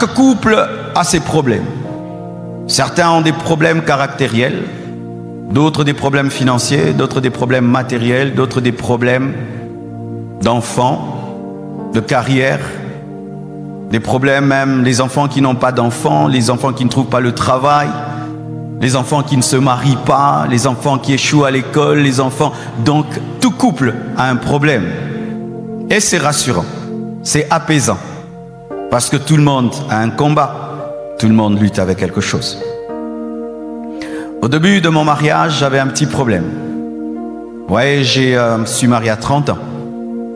Chaque couple a ses problèmes. Certains ont des problèmes caractériels, d'autres des problèmes financiers, d'autres des problèmes matériels, d'autres des problèmes d'enfants, de carrière, des problèmes même, les enfants qui n'ont pas d'enfants, les enfants qui ne trouvent pas le travail, les enfants qui ne se marient pas, les enfants qui échouent à l'école, les enfants... Donc, tout couple a un problème. Et c'est rassurant, c'est apaisant. Parce que tout le monde a un combat, tout le monde lutte avec quelque chose. Au début de mon mariage, j'avais un petit problème. Vous voyez, je suis marié à 30 ans.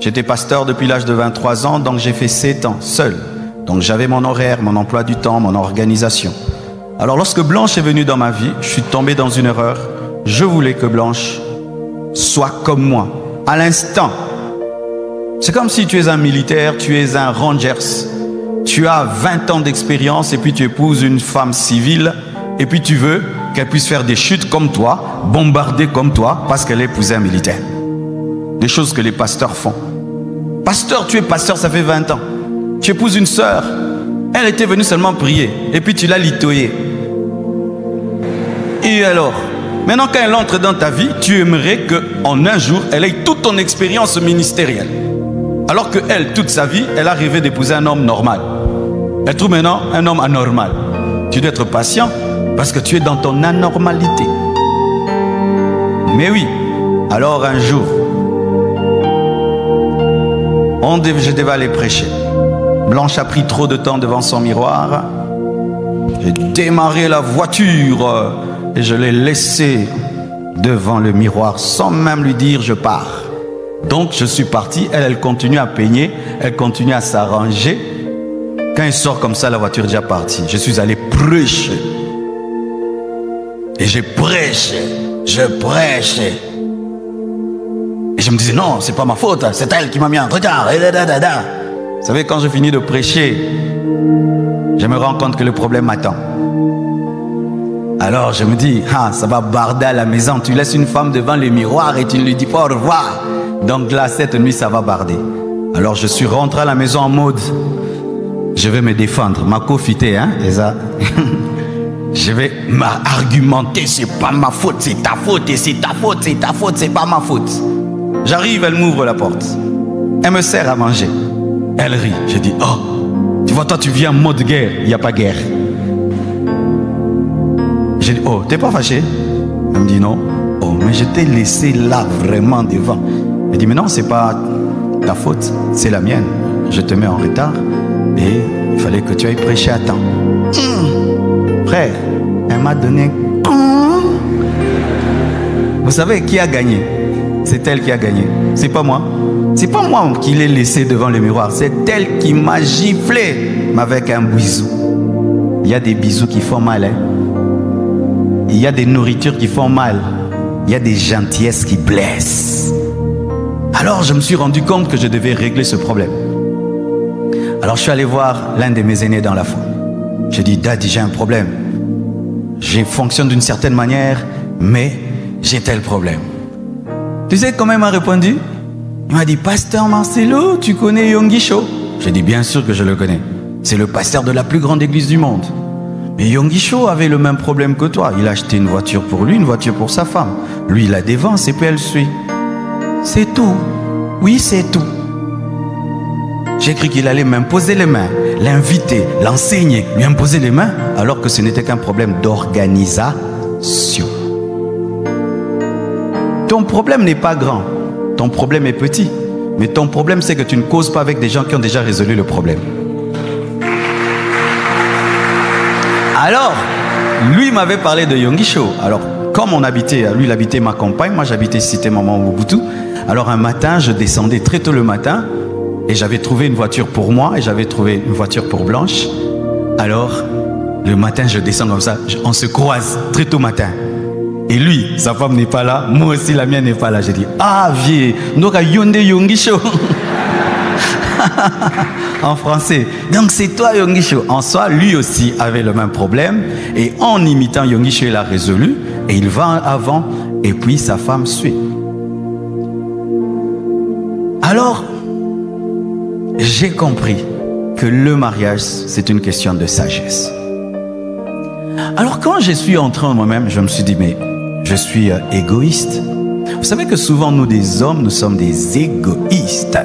J'étais pasteur depuis l'âge de 23 ans, donc j'ai fait 7 ans seul. Donc j'avais mon horaire, mon emploi du temps, mon organisation. Alors lorsque Blanche est venue dans ma vie, je suis tombé dans une erreur. Je voulais que Blanche soit comme moi, à l'instant. C'est comme si tu es un militaire, tu es un rangers. Tu as 20 ans d'expérience et puis tu épouses une femme civile et puis tu veux qu'elle puisse faire des chutes comme toi, bombarder comme toi parce qu'elle a épousé un militaire. Des choses que les pasteurs font. Pasteur, tu es pasteur, ça fait 20 ans. Tu épouses une sœur, elle était venue seulement prier et puis tu l'as litoyée. Et alors, maintenant quand elle entre dans ta vie, tu aimerais qu'en un jour, elle ait toute ton expérience ministérielle. Alors que elle, toute sa vie, elle a rêvé d'épouser un homme normal. Elle trouve maintenant un homme anormal. Tu dois être patient parce que tu es dans ton anormalité. Mais oui, alors un jour, je devais aller prêcher. Blanche a pris trop de temps devant son miroir. J'ai démarré la voiture et je l'ai laissée devant le miroir sans même lui dire je pars. Donc je suis parti, elle continue à peigner, elle continue à s'arranger. Quand elle sort comme ça, la voiture est déjà partie. Je suis allé prêcher. Et j'ai prêché, je prêchais. Et je me disais non, c'est pas ma faute, c'est elle qui m'a mis en retard. Vous savez, quand je finis de prêcher, je me rends compte que le problème m'attend. Alors je me dis, ça va barder à la maison. Tu laisses une femme devant le miroir et tu ne lui dis pas au revoir. Donc là, cette nuit, ça va barder. Alors je suis rentré à la maison en mode, je vais me défendre. Ma cofité, et ça. Je vais m'argumenter, c'est pas ma faute, c'est ta faute, et c'est ta faute, c'est ta faute, c'est pas ma faute. J'arrive, elle m'ouvre la porte. Elle me sert à manger. Elle rit. Je dis, oh, tu vois, toi, tu viens en mode guerre. Il n'y a pas guerre. J'ai dit, oh, t'es pas fâché? Elle me dit, non. Oh, mais je t'ai laissé là, vraiment devant. Elle dit, mais non, c'est pas ta faute, c'est la mienne. Je te mets en retard et il fallait que tu ailles prêcher à temps. Frère, elle m'a donné... Vous savez qui a gagné? C'est elle qui a gagné. C'est pas moi. C'est pas moi qui l'ai laissé devant le miroir. C'est elle qui m'a giflé, mais avec un bisou. Il y a des bisous qui font mal. Il y a des nourritures qui font mal. Il y a des gentillesses qui blessent. Alors je me suis rendu compte que je devais régler ce problème. Alors je suis allé voir l'un de mes aînés dans la foi. J'ai dit, Daddy, j'ai un problème. Je fonctionne d'une certaine manière, mais j'ai tel problème. Tu sais comment il m'a répondu? Il m'a dit, Pasteur Marcelo, tu connais Yonggi Cho? J'ai dit, bien sûr que je le connais. C'est le pasteur de la plus grande église du monde. Mais Yonggi Cho avait le même problème que toi. Il a acheté une voiture pour lui, une voiture pour sa femme. Lui, il a des vents, et puis elle suit. C'est tout. Oui, c'est tout. J'ai cru qu'il allait m'imposer les mains, l'inviter, l'enseigner, lui imposer les mains, alors que ce n'était qu'un problème d'organisation. Ton problème n'est pas grand, ton problème est petit, mais ton problème c'est que tu ne causes pas avec des gens qui ont déjà résolu le problème. Alors, lui m'avait parlé de Yonggi Cho. Alors, comme on habitait, lui il habitait ma campagne, moi j'habitais Cité Maman Mobutu. Alors un matin, je descendais très tôt le matin, et j'avais trouvé une voiture pour moi et j'avais trouvé une voiture pour Blanche. Alors, le matin, je descends comme ça, on se croise très tôt matin. Et lui, sa femme n'est pas là, moi aussi la mienne n'est pas là. J'ai dit, ah vieux, donc à Yonde Yonggi Cho. En français. Donc c'est toi Yonggi Cho. En soi, lui aussi avait le même problème. Et en imitant Yonggi Cho, il a résolu. Et il va avant. Et puis sa femme suit. Alors, j'ai compris que le mariage, c'est une question de sagesse. Alors quand je suis entré en moi-même, je me suis dit, mais je suis égoïste. Vous savez que souvent, nous des hommes, nous sommes des égoïstes.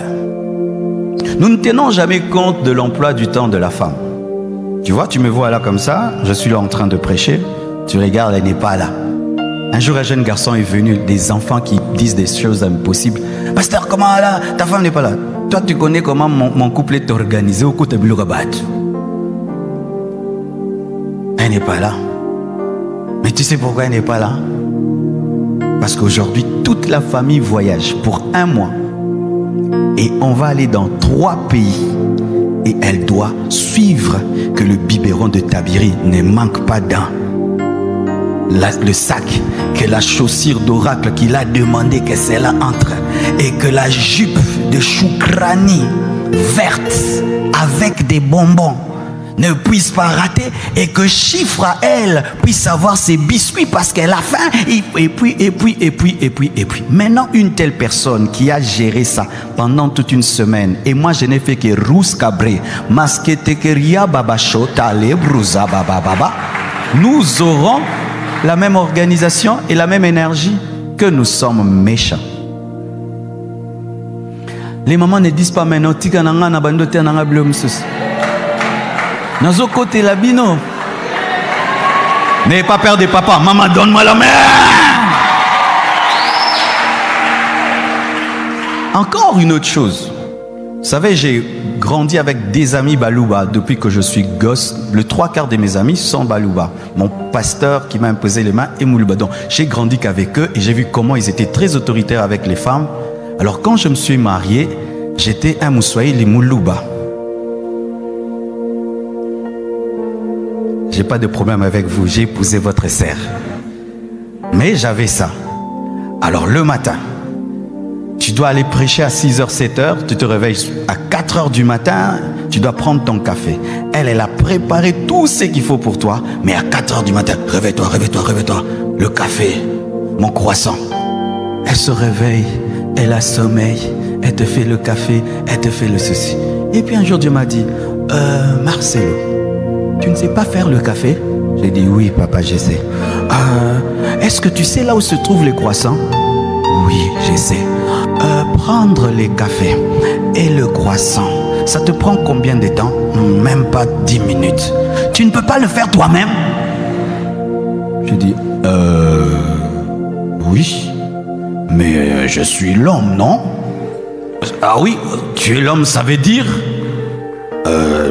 Nous ne tenons jamais compte de l'emploi du temps de la femme. Tu vois, tu me vois là comme ça, je suis là en train de prêcher, tu regardes, elle n'est pas là. Un jour, un jeune garçon est venu, des enfants qui disent des choses impossibles. Pasteur, comment là? Ta femme n'est pas là. Toi, tu connais comment mon couple est organisé au côté de l'Urabat. Elle n'est pas là. Mais tu sais pourquoi elle n'est pas là? Parce qu'aujourd'hui, toute la famille voyage pour 1 mois. Et on va aller dans 3 pays. Et elle doit suivre que le biberon de Tabiri ne manque pas d'un. Le sac, que la chaussure d'oracle qu'il a demandé que celle-là entre. Et que la jupe de choukrani verte avec des bonbons ne puisse pas rater, et que Chiffre à elle puisse avoir ses biscuits parce qu'elle a faim, et puis. Maintenant, une telle personne qui a géré ça pendant toute une semaine, et moi je n'ai fait que Rous Cabré, Masketekeria Babachota, Lebrouza Bababa, nous aurons la même organisation et la même énergie que nous sommes méchants. Les mamans ne disent pas maintenant, Tika nanga na bandote nanga blum sus. Nazo côté la bino. N'ayez pas peur des papas. Maman, donne-moi la main. Encore une autre chose. Vous savez, j'ai grandi avec des amis Balouba depuis que je suis gosse. Le 3/4 de mes amis sont Balouba. Mon pasteur qui m'a imposé les mains est Moulouba. Donc, j'ai grandi qu'avec eux et j'ai vu comment ils étaient très autoritaires avec les femmes. Alors, quand je me suis marié, j'étais un Moussoaïli Moulouba. J'ai pas de problème avec vous, j'ai épousé votre sœur. Mais j'avais ça. Alors le matin, tu dois aller prêcher à 6h, 7h, tu te réveilles à 4h du matin, tu dois prendre ton café. Elle a préparé tout ce qu'il faut pour toi, mais à 4h du matin, réveille-toi, le café, mon croissant. Elle se réveille, elle a sommeil, elle te fait le café, elle te fait le ceci. Et puis un jour Dieu m'a dit, Marcelo, tu ne sais pas faire le café? J'ai dit oui papa, je sais. Est-ce que tu sais là où se trouvent les croissants? Oui, je sais. Prendre les cafés et le croissant, ça te prend combien de temps? Même pas 10 minutes. Tu ne peux pas le faire toi-même? Je dis oui, mais je suis l'homme, non? Ah oui, tu es l'homme, ça veut dire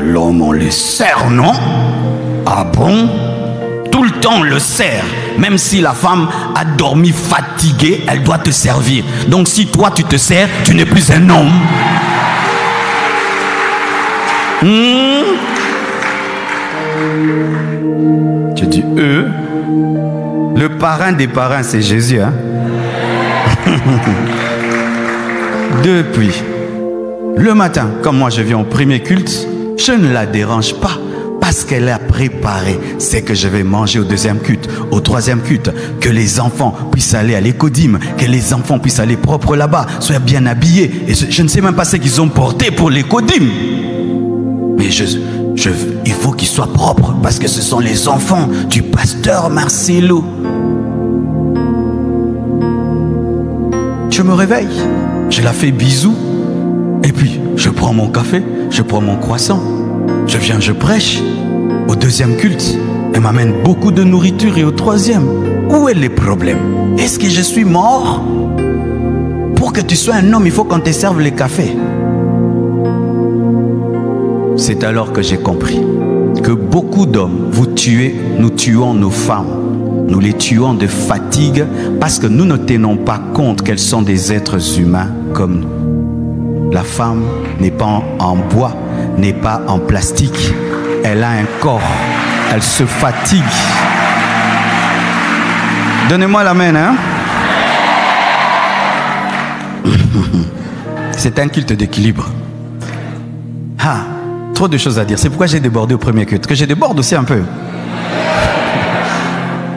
l'homme on le sert, non? Ah bon? Tout le temps on le sert. Même si la femme a dormi fatiguée, elle doit te servir. Donc si toi tu te sers, tu n'es plus un homme. Tu dis le parrain des parrains c'est Jésus, hein? Depuis le matin, comme moi je viens au premier culte, je ne la dérange pas parce qu'elle a préparé ce que je vais manger au deuxième culte, au troisième culte, que les enfants puissent aller à l'écodime, que les enfants puissent aller propres là-bas, soient bien habillés. Et je ne sais même pas ce qu'ils ont porté pour l'écodime. Mais il faut qu'ils soient propres parce que ce sont les enfants du pasteur Marcelo. Je me réveille, je la fais bisous. Et puis, je prends mon café, je prends mon croissant, je viens, je prêche. Au deuxième culte, elle m'amène beaucoup de nourriture et au troisième. Où est le problème? Est-ce que je suis mort? Pour que tu sois un homme, il faut qu'on te serve le café. C'est alors que j'ai compris que beaucoup d'hommes, nous tuons nos femmes. Nous les tuons de fatigue parce que nous ne tenons pas compte qu'elles sont des êtres humains comme nous. La femme n'est pas en bois, n'est pas en plastique. Elle a un corps. Elle se fatigue. Donnez-moi la main, hein? C'est un culte d'équilibre. Ah, trop de choses à dire. C'est pourquoi j'ai débordé au premier culte. Que je déborde aussi un peu.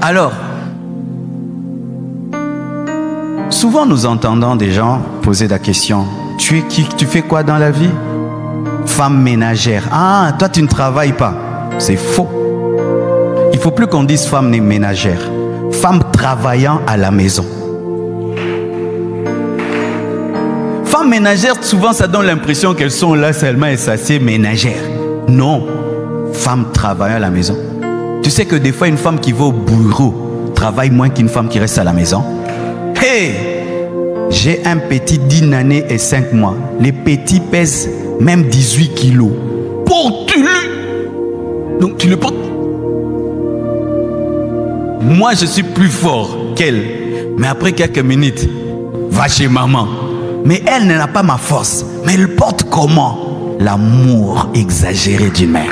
Alors, souvent nous entendons des gens poser la question: tu es qui? Tu fais quoi dans la vie? femme ménagère. Ah, toi tu ne travailles pas. C'est faux. Il ne faut plus qu'on dise femme ménagère. Femme travaillant à la maison. Femme ménagère, souvent ça donne l'impression qu'elles sont là seulement et ça c'est ménagère. Non. Femme travaillant à la maison. Tu sais que des fois une femme qui va au bureau travaille moins qu'une femme qui reste à la maison. Hey! J'ai un petit d'1 année et 5 mois. Les petits pèsent même 18 kilos. Porte-le! Donc tu le portes. Moi je suis plus fort qu'elle. Mais après quelques minutes, va chez maman. Mais elle n'a pas ma force. Mais elle porte comment? L'amour exagéré d'une mère.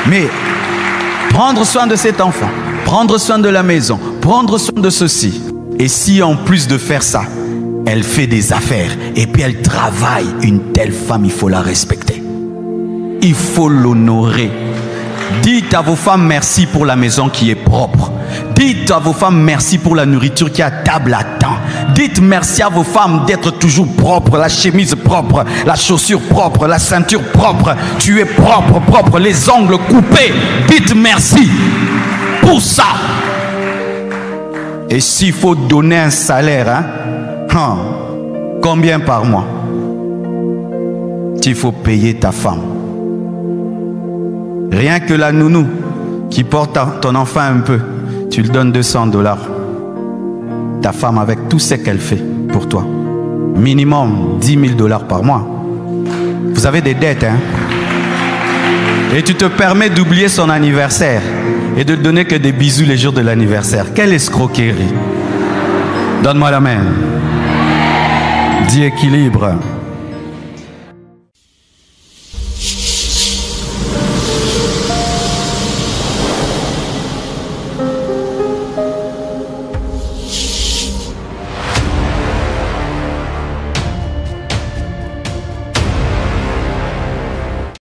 Mais prendre soin de cet enfant, prendre soin de la maison, prendre soin de ceci. Et si en plus de faire ça, elle fait des affaires et puis elle travaille, une telle femme, il faut la respecter. Il faut l'honorer. Dites à vos femmes merci pour la maison qui est propre. Dites à vos femmes merci pour la nourriture qui est à table à temps. Dites merci à vos femmes d'être toujours propres, la chemise propre, la chaussure propre, la ceinture propre. Tu es propre, propre, les ongles coupés. Dites merci pour ça. Et s'il faut donner un salaire, combien par mois? Il faut payer ta femme. Rien que la nounou qui porte ton enfant un peu, tu lui donnes $200. Ta femme avec tout ce qu'elle fait pour toi. Minimum $10,000 par mois. Vous avez des dettes, hein? Et tu te permets d'oublier son anniversaire et de donner que des bisous les jours de l'anniversaire. Quelle escroquerie! Donne-moi la main. Dis équilibre.